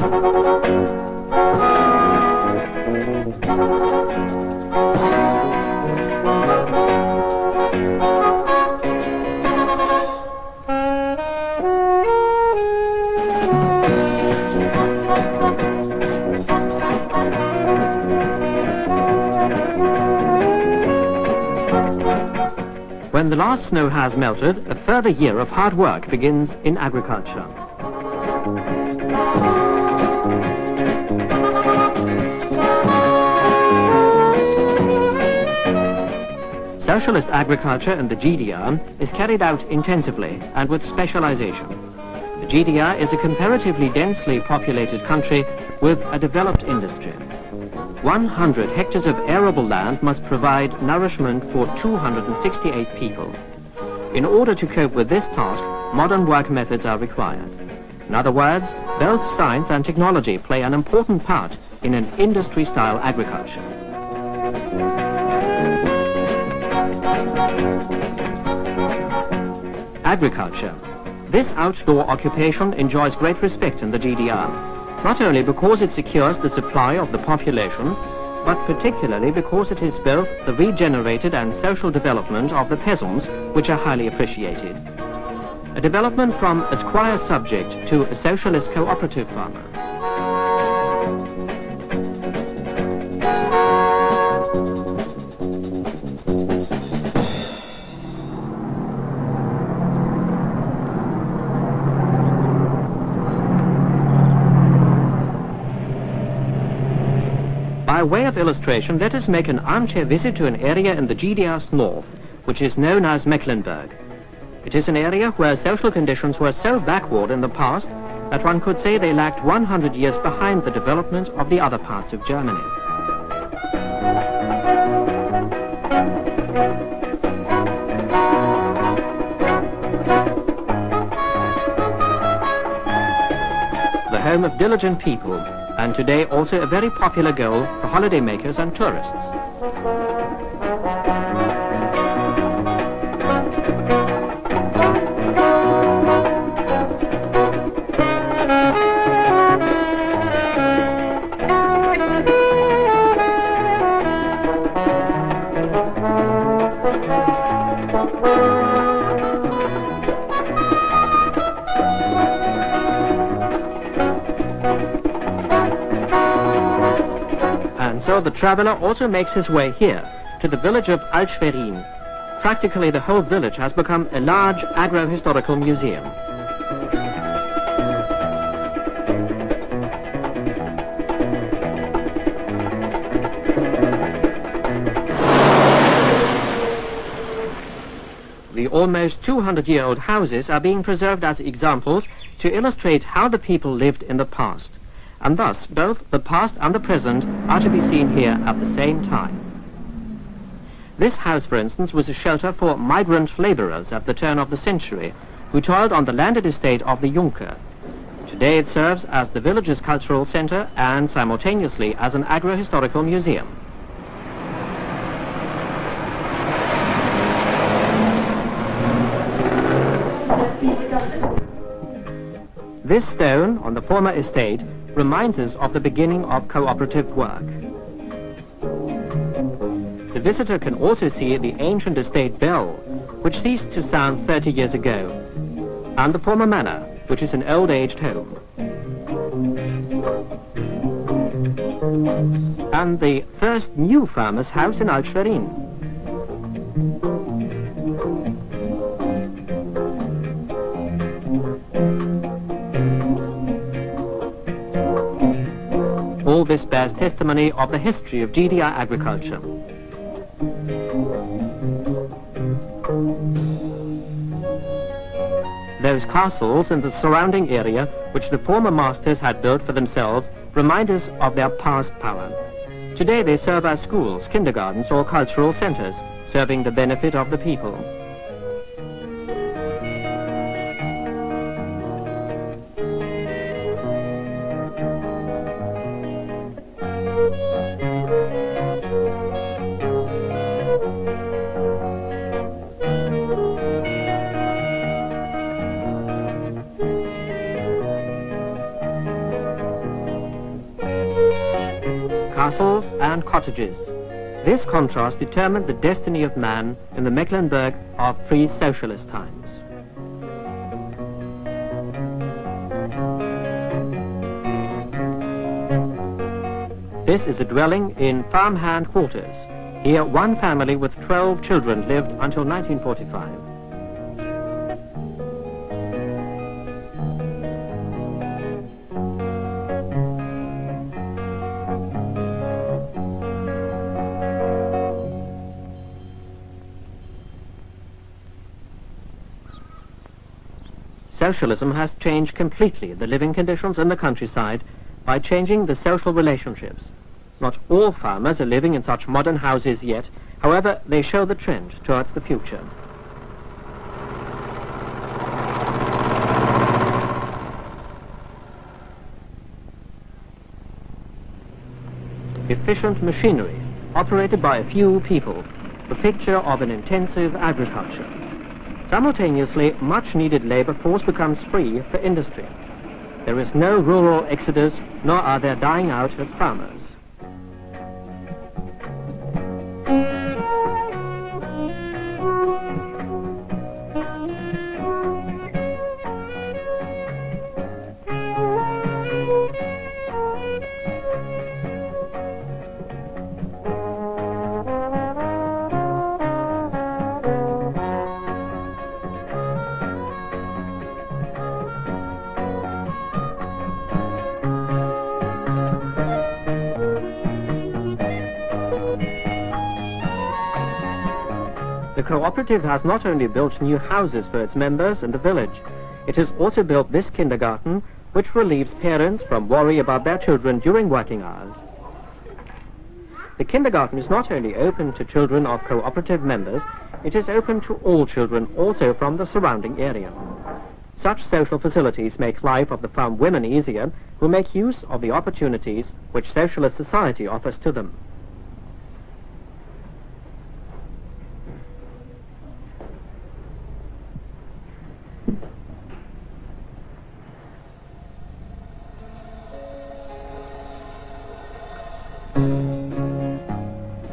When the last snow has melted, a further year of hard work begins in agriculture. Socialist agriculture in the GDR is carried out intensively and with specialization. The GDR is a comparatively densely populated country with a developed industry. 100 hectares of arable land must provide nourishment for 268 people. In order to cope with this task, modern work methods are required. In other words, both science and technology play an important part in an industry-style agriculture. Agriculture. This outdoor occupation enjoys great respect in the GDR. Not only because it secures the supply of the population, but particularly because it is both the regenerated and social development of the peasants which are highly appreciated. A development from a squire subject to a socialist cooperative farmer. By way of illustration, let us make an armchair visit to an area in the GDR's north, which is known as Mecklenburg. It is an area where social conditions were so backward in the past that one could say they lagged 100 years behind the development of the other parts of Germany. The home of diligent people, and today also a very popular goal for holidaymakers and tourists. So the traveler also makes his way here, to the village of Altschwerin. Practically the whole village has become a large agro-historical museum. The almost 200-year-old houses are being preserved as examples to illustrate how the people lived in the past. And thus, both the past and the present are to be seen here at the same time. This house, for instance, was a shelter for migrant laborers at the turn of the century, who toiled on the landed estate of the Junker. Today it serves as the village's cultural center and simultaneously as an agro-historical museum. This stone on the former estate reminds us of the beginning of cooperative work. The visitor can also see the ancient estate bell, which ceased to sound 30 years ago, and the former manor, which is an old-aged home. And the first new farmer's house in Altschwerin. All this bears testimony of the history of GDR agriculture. Those castles in the surrounding area, which the former masters had built for themselves, remind us of their past power. Today they serve as schools, kindergartens, or cultural centers, serving the benefit of the people. castles and cottages. This contrast determined the destiny of man in the Mecklenburg of pre-socialist times. This is a dwelling in farmhand quarters. Here, one family with 12 children lived until 1945. Socialism has changed completely the living conditions in the countryside by changing the social relationships. Not all farmers are living in such modern houses yet, however, they show the trend towards the future. Efficient machinery, operated by a few people, the picture of an intensive agriculture. Simultaneously, much-needed labor force becomes free for industry. There is no rural exodus, nor are there dying out of farmers. The cooperative has not only built new houses for its members in the village, it has also built this kindergarten, which relieves parents from worry about their children during working hours. The kindergarten is not only open to children of cooperative members, it is open to all children also from the surrounding area. Such social facilities make life of the farm women easier, who make use of the opportunities which socialist society offers to them.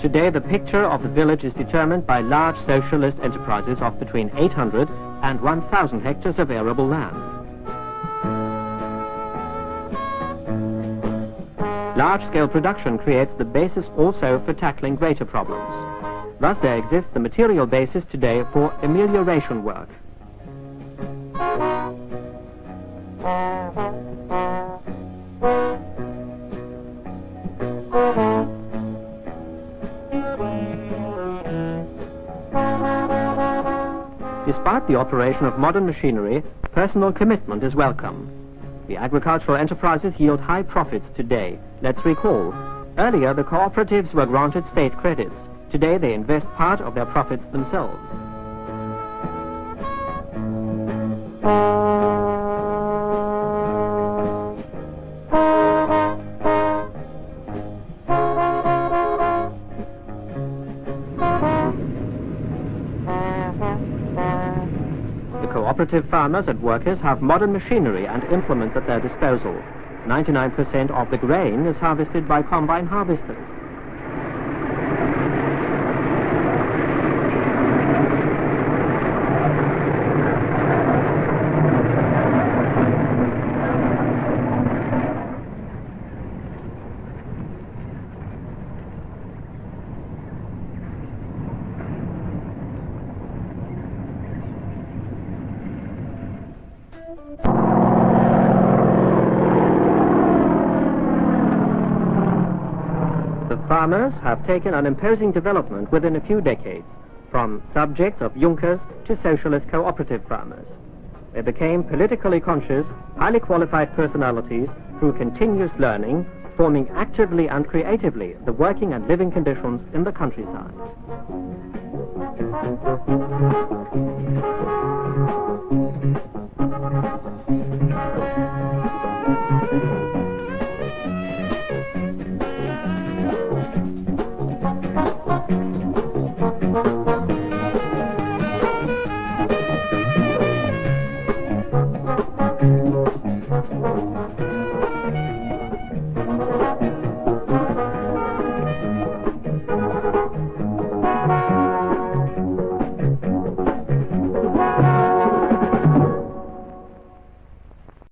Today, the picture of the village is determined by large socialist enterprises of between 800 and 1,000 hectares of arable land. Large-scale production creates the basis also for tackling greater problems. Thus, there exists the material basis today for amelioration work. Despite the operation of modern machinery, personal commitment is welcome. The agricultural enterprises yield high profits today. Let's recall, earlier the cooperatives were granted state credits. Today they invest part of their profits themselves. Cooperative farmers and workers have modern machinery and implements at their disposal. 99% of the grain is harvested by combine harvesters. Farmers have taken an imposing development within a few decades, from subjects of Junkers to socialist cooperative farmers. They became politically conscious, highly qualified personalities through continuous learning, forming actively and creatively the working and living conditions in the countryside.